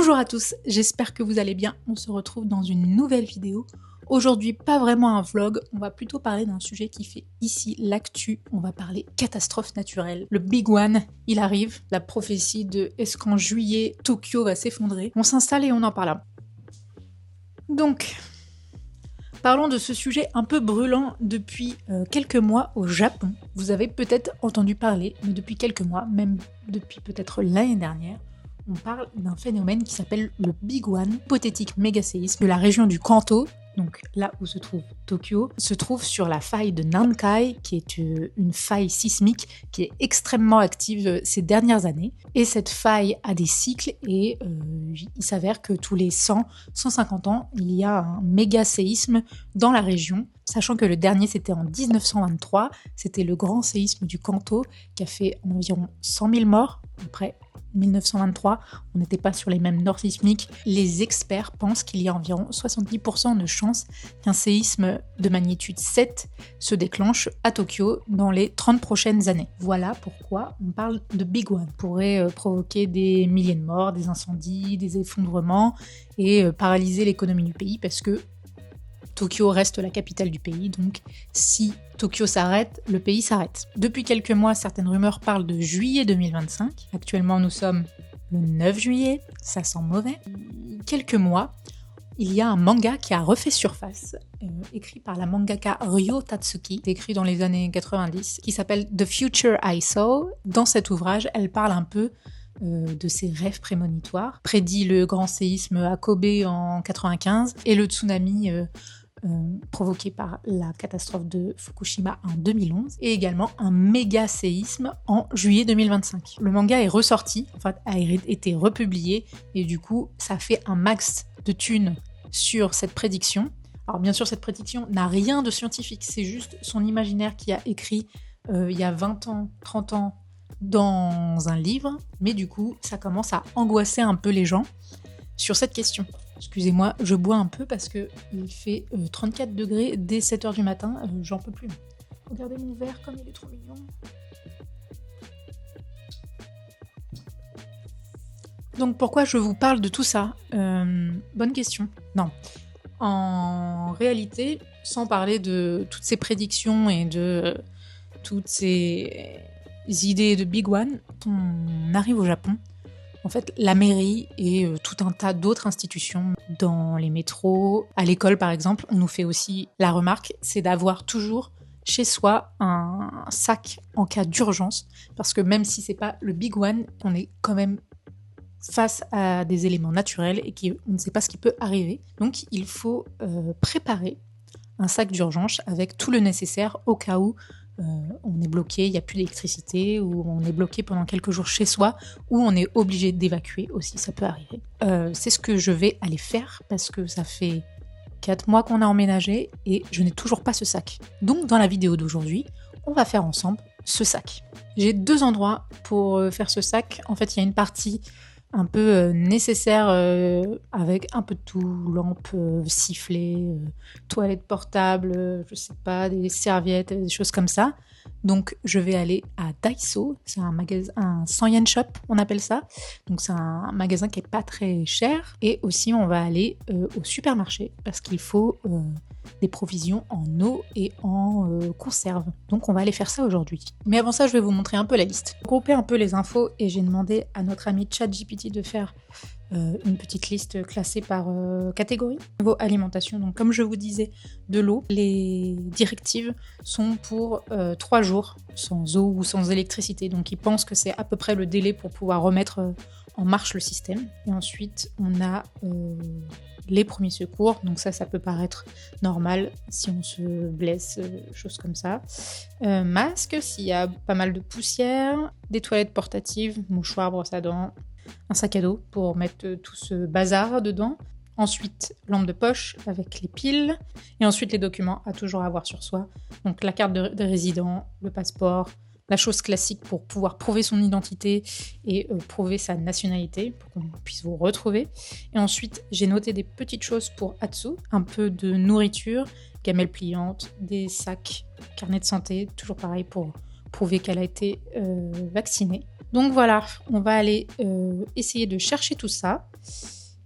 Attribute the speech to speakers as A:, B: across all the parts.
A: Bonjour à tous, j'espère que vous allez bien. On se retrouve dans une nouvelle vidéo. Aujourd'hui, pas vraiment un vlog, on va plutôt parler d'un sujet qui fait ici l'actu. On va parler catastrophe naturelle. Le big one, il arrive. La prophétie de est-ce qu'en juillet, Tokyo va s'effondrer. On s'installe et on en parle. Donc, parlons de ce sujet un peu brûlant depuis quelques mois au Japon. Vous avez peut-être entendu parler, mais depuis quelques mois, même depuis peut-être l'année dernière, on parle d'un phénomène qui s'appelle le Big One, hypothétique mégaséisme de la région du Kanto, donc là où se trouve Tokyo, se trouve sur la faille de Nankai, qui est une faille sismique qui est extrêmement active ces dernières années. Et cette faille a des cycles et il s'avère que tous les 100-150 ans, il y a un méga-séisme dans la région, sachant que le dernier c'était en 1923, c'était le grand séisme du Kanto qui a fait environ 100 000 morts, après 1923, on n'était pas sur les mêmes normes sismiques. Les experts pensent qu'il y a environ 70% de chances qu'un séisme de magnitude 7 se déclenche à Tokyo dans les 30 prochaines années. Voilà pourquoi on parle de Big One. Ça pourrait provoquer des milliers de morts, des incendies, des effondrements et paralyser l'économie du pays parce que Tokyo reste la capitale du pays, donc si Tokyo s'arrête, le pays s'arrête. Depuis quelques mois, certaines rumeurs parlent de juillet 2025. Actuellement, nous sommes le 9 juillet, ça sent mauvais. Quelques mois, il y a un manga qui a refait surface, écrit par la mangaka Ryo Tatsuki, écrit dans les années 90, qui s'appelle The Future I Saw. Dans cet ouvrage, elle parle un peu de ses rêves prémonitoires, prédit le grand séisme à Kobe en 95 et le tsunami provoqué par la catastrophe de Fukushima en 2011 et également un méga séisme en juillet 2025. Le manga est ressorti, a été republié et du coup ça fait un max de thunes sur cette prédiction. Alors bien sûr cette prédiction n'a rien de scientifique, c'est juste son imaginaire qui a écrit il y a 20 ans, 30 ans dans un livre, mais du coup ça commence à angoisser un peu les gens sur cette question. Excusez-moi, je bois un peu parce qu'il fait 34 degrés dès 7h du matin, j'en peux plus. Regardez mon verre comme il est trop mignon. Donc pourquoi je vous parle de tout ça bonne question. Non. En réalité, sans parler de toutes ces prédictions et de toutes ces idées de Big One, on arrive au Japon. En fait, la mairie et tout un tas d'autres institutions, dans les métros, à l'école par exemple, on nous fait aussi la remarque, c'est d'avoir toujours chez soi un sac en cas d'urgence, parce que même si c'est pas le Big One, on est quand même face à des éléments naturels et on ne sait pas ce qui peut arriver. Donc il faut préparer un sac d'urgence avec tout le nécessaire au cas où on est bloqué, il n'y a plus d'électricité, ou on est bloqué pendant quelques jours chez soi, ou on est obligé d'évacuer aussi, ça peut arriver. C'est ce que je vais aller faire parce que ça fait 4 mois qu'on a emménagé et je n'ai toujours pas ce sac. Donc dans la vidéo d'aujourd'hui, on va faire ensemble ce sac. J'ai 2 endroits pour faire ce sac. En fait, il y a une partie un peu nécessaire avec un peu de tout, lampes, sifflets, toilettes portables, je sais pas, des serviettes, des choses comme ça. Donc je vais aller à Daiso, c'est un magasin, un 100 yen shop, on appelle ça. Donc c'est un magasin qui est pas très cher. Et aussi on va aller au supermarché parce qu'il faut des provisions en eau et en conserve. Donc on va aller faire ça aujourd'hui. Mais avant ça, je vais vous montrer un peu la liste. J'ai groupé un peu les infos et j'ai demandé à notre ami ChatGPT de faire une petite liste classée par catégorie. Niveau alimentation, donc comme je vous disais, de l'eau. Les directives sont pour 3 jours sans eau ou sans électricité. Donc ils pensent que c'est à peu près le délai pour pouvoir remettre en marche le système. Et ensuite, on a les premiers secours. Donc ça peut paraître normal si on se blesse, choses comme ça. Masque, s'il y a pas mal de poussière. Des toilettes portatives, mouchoirs, brosse à dents. Un sac à dos pour mettre tout ce bazar dedans. Ensuite, lampe de poche avec les piles. Et ensuite, les documents à toujours avoir sur soi. Donc la carte de résident, le passeport, la chose classique pour pouvoir prouver son identité et prouver sa nationalité, pour qu'on puisse vous retrouver. Et ensuite, j'ai noté des petites choses pour Atsu, un peu de nourriture, gamelle pliante, des sacs, carnet de santé, toujours pareil pour prouver qu'elle a été vaccinée. Donc voilà, on va aller essayer de chercher tout ça.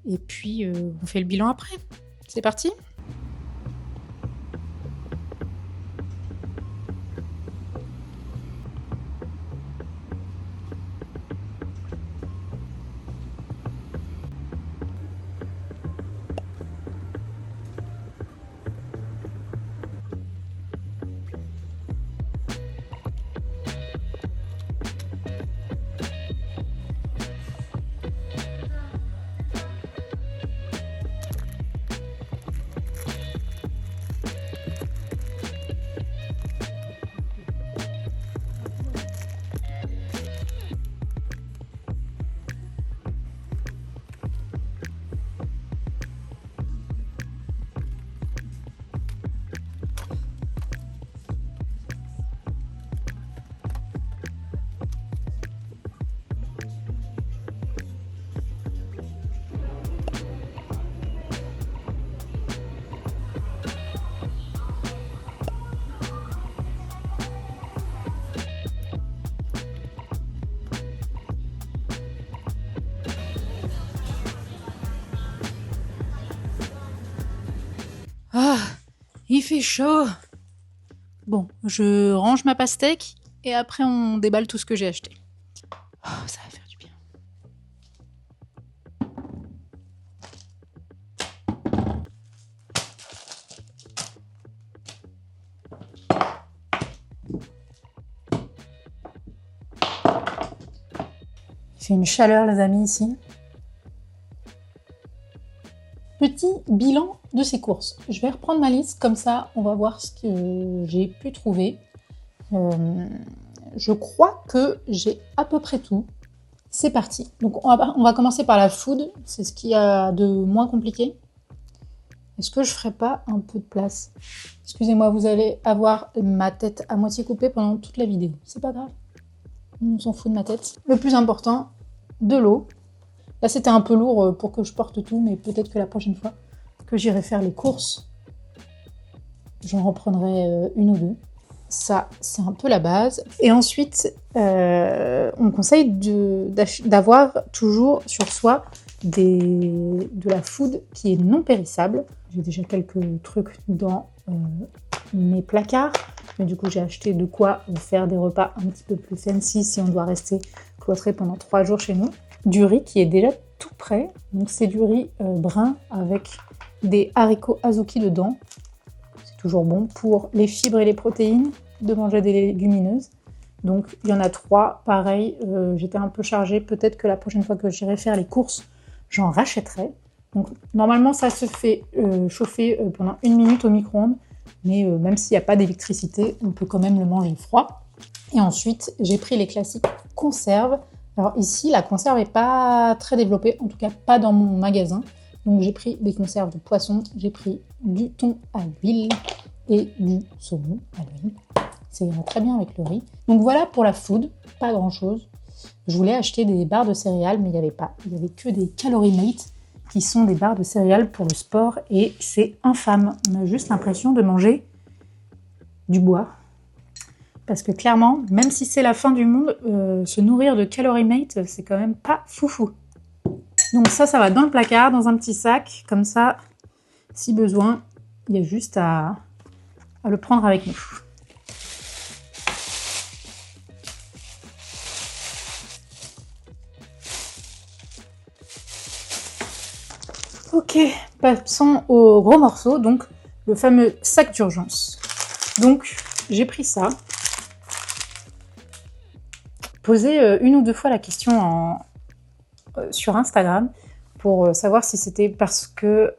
A: Et puis, on fait le bilan après. C'est parti ? Ah, il fait chaud. Bon, je range ma pastèque et après on déballe tout ce que j'ai acheté. Oh, ça va faire du bien. Il fait une chaleur, les amis, ici. Petit bilan de ces courses. Je vais reprendre ma liste, comme ça on va voir ce que j'ai pu trouver. Je crois que j'ai à peu près tout. C'est parti. Donc on va commencer par la food, c'est ce qu'il y a de moins compliqué. Est-ce que je ferai pas un peu de place ? Excusez-moi, vous allez avoir ma tête à moitié coupée pendant toute la vidéo. C'est pas grave. On s'en fout de ma tête. Le plus important, de l'eau. Là, c'était un peu lourd pour que je porte tout, mais peut-être que la prochaine fois que j'irai faire les courses, j'en reprendrai une ou deux. Ça, c'est un peu la base. Et ensuite, on conseille d'avoir toujours sur soi de la food qui est non périssable. J'ai déjà quelques trucs dans mes placards, mais du coup, j'ai acheté de quoi faire des repas un petit peu plus fancy si on doit rester cloîtré pendant 3 jours chez nous. Du riz qui est déjà tout prêt. Donc c'est du riz brun avec des haricots azuki dedans. C'est toujours bon pour les fibres et les protéines de manger des légumineuses. Donc il y en a 3, pareil, j'étais un peu chargée. Peut-être que la prochaine fois que j'irai faire les courses, j'en rachèterai. Donc normalement ça se fait chauffer pendant 1 minute au micro-ondes. Mais même s'il n'y a pas d'électricité, on peut quand même le manger froid. Et ensuite, j'ai pris les classiques conserves. Alors ici, la conserve n'est pas très développée, en tout cas pas dans mon magasin. Donc j'ai pris des conserves de poisson, j'ai pris du thon à l'huile et du saumon à l'huile. Ça ira très bien avec le riz. Donc voilà pour la food, pas grand chose. Je voulais acheter des barres de céréales, mais il n'y avait pas. Il n'y avait que des Calorie Mate, qui sont des barres de céréales pour le sport, et c'est infâme. On a juste l'impression de manger du bois. Parce que clairement, même si c'est la fin du monde, se nourrir de Calorie Mate, c'est quand même pas foufou. Donc ça va dans le placard, dans un petit sac. Comme ça, si besoin, il y a juste à le prendre avec nous. Ok, passons au gros morceau, donc le fameux sac d'urgence. Donc j'ai pris ça. Posé 1 ou 2 fois la question sur Instagram pour savoir si c'était parce que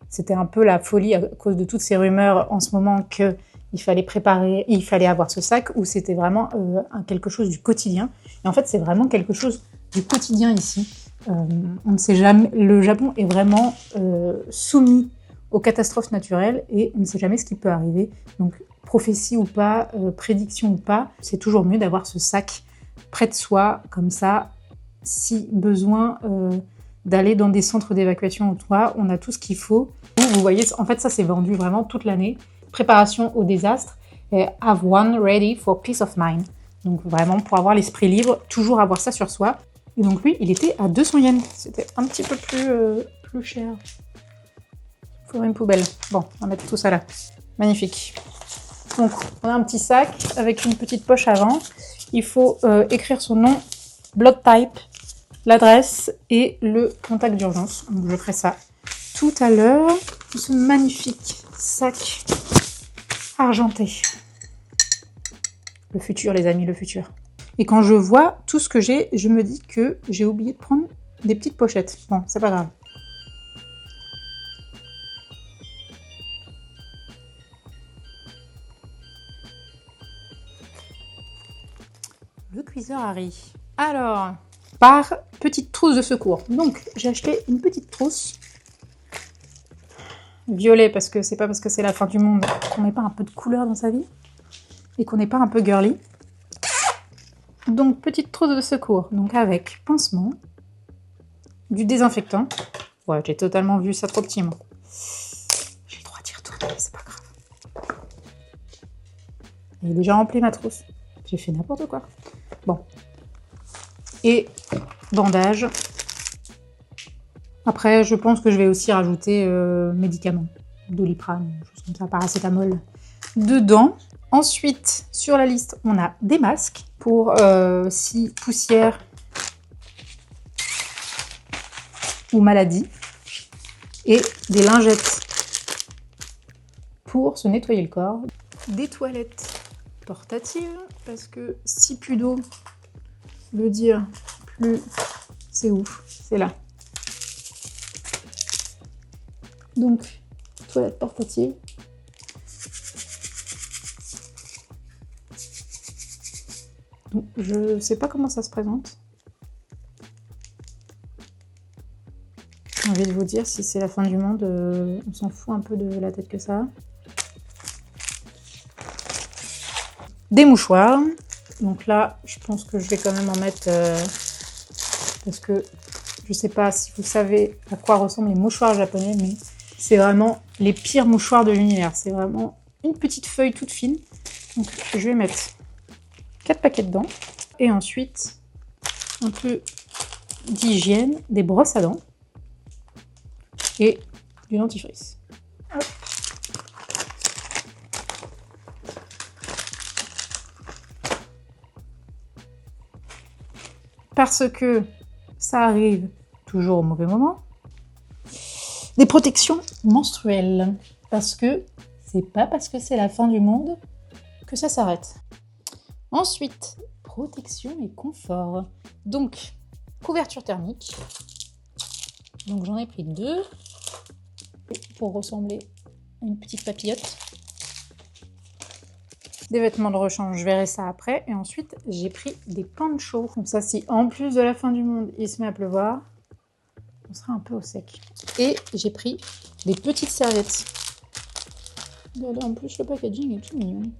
A: c'était un peu la folie à cause de toutes ces rumeurs en ce moment qu'il fallait avoir ce sac, ou c'était vraiment quelque chose du quotidien. Et en fait, c'est vraiment quelque chose du quotidien ici. On ne sait jamais, le Japon est vraiment soumis aux catastrophes naturelles et on ne sait jamais ce qui peut arriver. Donc, prophétie ou pas, prédiction ou pas, c'est toujours mieux d'avoir ce sac près de soi, comme ça, si besoin d'aller dans des centres d'évacuation ou toi, on a tout ce qu'il faut. Vous voyez, en fait, ça c'est vendu vraiment toute l'année. Préparation au désastre, have one ready for peace of mind. Donc vraiment, pour avoir l'esprit libre, toujours avoir ça sur soi. Et donc lui, il était à 200 yens. C'était un petit peu plus cher. Il faudrait une poubelle. Bon, on va mettre tout ça là. Magnifique. Donc, on a un petit sac avec une petite poche avant. Il faut écrire son nom, blood type, l'adresse et le contact d'urgence. Donc, je ferai ça tout à l'heure. Ce magnifique sac argenté. Le futur, les amis, le futur. Et quand je vois tout ce que j'ai, je me dis que j'ai oublié de prendre des petites pochettes. Bon, c'est pas grave. Le cuiseur Harry. Alors, par petite trousse de secours. Donc, j'ai acheté une petite trousse. Violet, parce que c'est pas parce que c'est la fin du monde qu'on met pas un peu de couleur dans sa vie. Et qu'on n'est pas un peu girly. Donc, petite trousse de secours. Donc, avec pansement, du désinfectant. Ouais, j'ai totalement vu ça trop petit, moi. J'ai le droit d'y retourner, mais c'est pas grave. J'ai déjà rempli ma trousse. J'ai fait n'importe quoi. Bon. Et bandage. Après, je pense que je vais aussi rajouter médicaments. Doliprane, chose comme ça, paracétamol. Dedans. Ensuite, sur la liste, on a des masques pour si poussière ou maladie. Et des lingettes pour se nettoyer le corps. Des toilettes portatives, parce que si plus d'eau veut dire plus c'est ouf, c'est là. Donc, toilette portative. Donc, je sais pas comment ça se présente. J'ai envie de vous dire, si c'est la fin du monde, on s'en fout un peu de la tête que ça. Des mouchoirs. Donc là, je pense que je vais quand même en mettre... parce que je sais pas si vous savez à quoi ressemblent les mouchoirs japonais, mais c'est vraiment les pires mouchoirs de l'univers. C'est vraiment une petite feuille toute fine. Donc je vais mettre 4 paquets dedans. Et ensuite, un peu d'hygiène, des brosses à dents et du dentifrice. Hop. Parce que ça arrive toujours au mauvais moment. Des protections menstruelles. Parce que c'est pas parce que c'est la fin du monde que ça s'arrête. Ensuite, protection et confort. Donc, couverture thermique. Donc j'en ai pris 2 pour ressembler à une petite papillote. Des vêtements de rechange, je verrai ça après. Et ensuite, j'ai pris des ponchos. Comme ça, si en plus de la fin du monde, il se met à pleuvoir, on sera un peu au sec. Et j'ai pris des petites serviettes. Regardez, en plus, le packaging est tout mignon.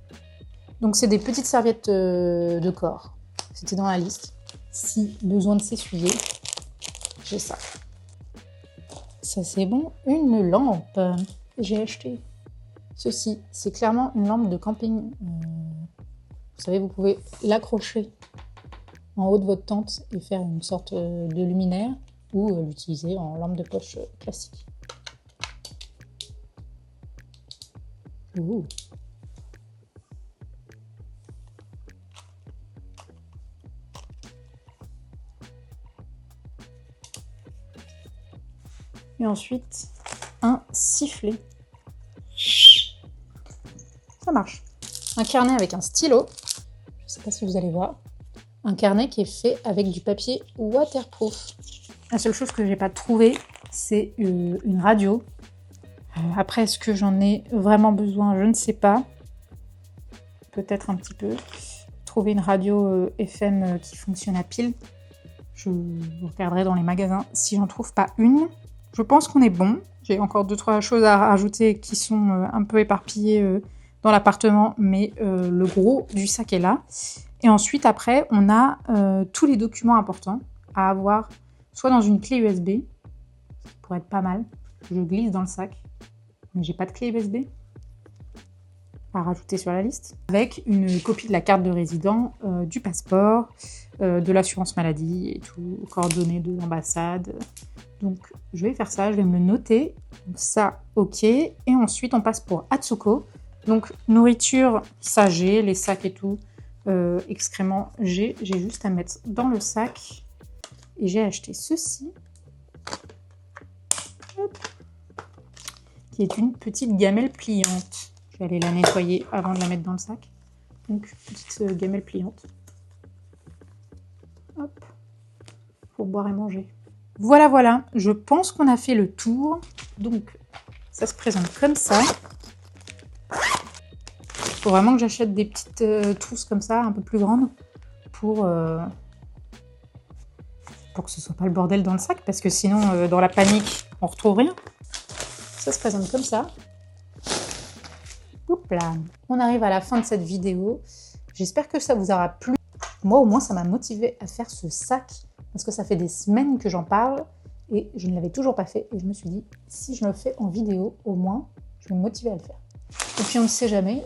A: Donc, c'est des petites serviettes de corps. C'était dans la liste. Si besoin de s'essuyer, j'ai ça. Ça, c'est bon. Une lampe. J'ai acheté ceci. C'est clairement une lampe de camping. Vous savez, vous pouvez l'accrocher en haut de votre tente et faire une sorte de luminaire ou l'utiliser en lampe de poche classique. Ouh. Et ensuite, un sifflet. Ça marche. Un carnet avec un stylo. Je ne sais pas si vous allez voir. Un carnet qui est fait avec du papier waterproof. La seule chose que je n'ai pas trouvée, c'est une radio. Après, est-ce que j'en ai vraiment besoin? Je ne sais pas. Peut-être un petit peu. Trouver une radio FM qui fonctionne à pile. Je regarderai dans les magasins si j'en trouve pas une. Je pense qu'on est bon. J'ai encore 2-3 choses à rajouter qui sont un peu éparpillées dans l'appartement, mais le gros du sac est là. Et ensuite, après, on a tous les documents importants à avoir soit dans une clé USB, ça pourrait être pas mal. Je glisse dans le sac, mais j'ai pas de clé USB. à rajouter sur la liste, avec une copie de la carte de résident, du passeport, de l'assurance maladie et tout, coordonnées de l'ambassade. Donc je vais faire ça, je vais me le noter. Donc, ça, ok. Et ensuite on passe pour Atsuko. Donc nourriture, ça j'ai, les sacs et tout. Excréments, j'ai juste à mettre dans le sac. Et j'ai acheté ceci. Hop. Qui est une petite gamelle pliante. Je vais aller la nettoyer avant de la mettre dans le sac. Donc, petite gamelle pliante. Hop. Pour boire et manger. Voilà, voilà. Je pense qu'on a fait le tour. Donc, ça se présente comme ça. Il faut vraiment que j'achète des petites trousses comme ça, un peu plus grandes, pour que ce soit pas le bordel dans le sac, parce que sinon, dans la panique, on retrouve rien. Ça se présente comme ça. Oups là. On arrive à la fin de cette vidéo. J'espère que ça vous aura plu. Moi, au moins, ça m'a motivée à faire ce sac, parce que ça fait des semaines que j'en parle, et je ne l'avais toujours pas fait. Et je me suis dit, si je le fais en vidéo, au moins, je vais me motiver à le faire. Et puis, on ne sait jamais,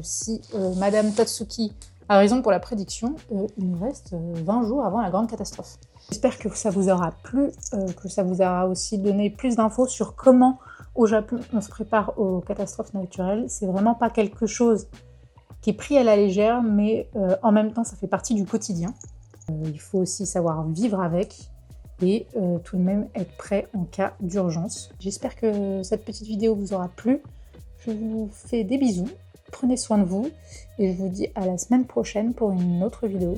A: si Madame Tatsuki a raison pour la prédiction, il nous reste 20 jours avant la grande catastrophe. J'espère que ça vous aura plu, que ça vous aura aussi donné plus d'infos sur comment, au Japon, on se prépare aux catastrophes naturelles. C'est vraiment pas quelque chose qui est pris à la légère, mais en même temps, ça fait partie du quotidien. Il faut aussi savoir vivre avec et tout de même être prêt en cas d'urgence. J'espère que cette petite vidéo vous aura plu. Je vous fais des bisous, prenez soin de vous et je vous dis à la semaine prochaine pour une autre vidéo.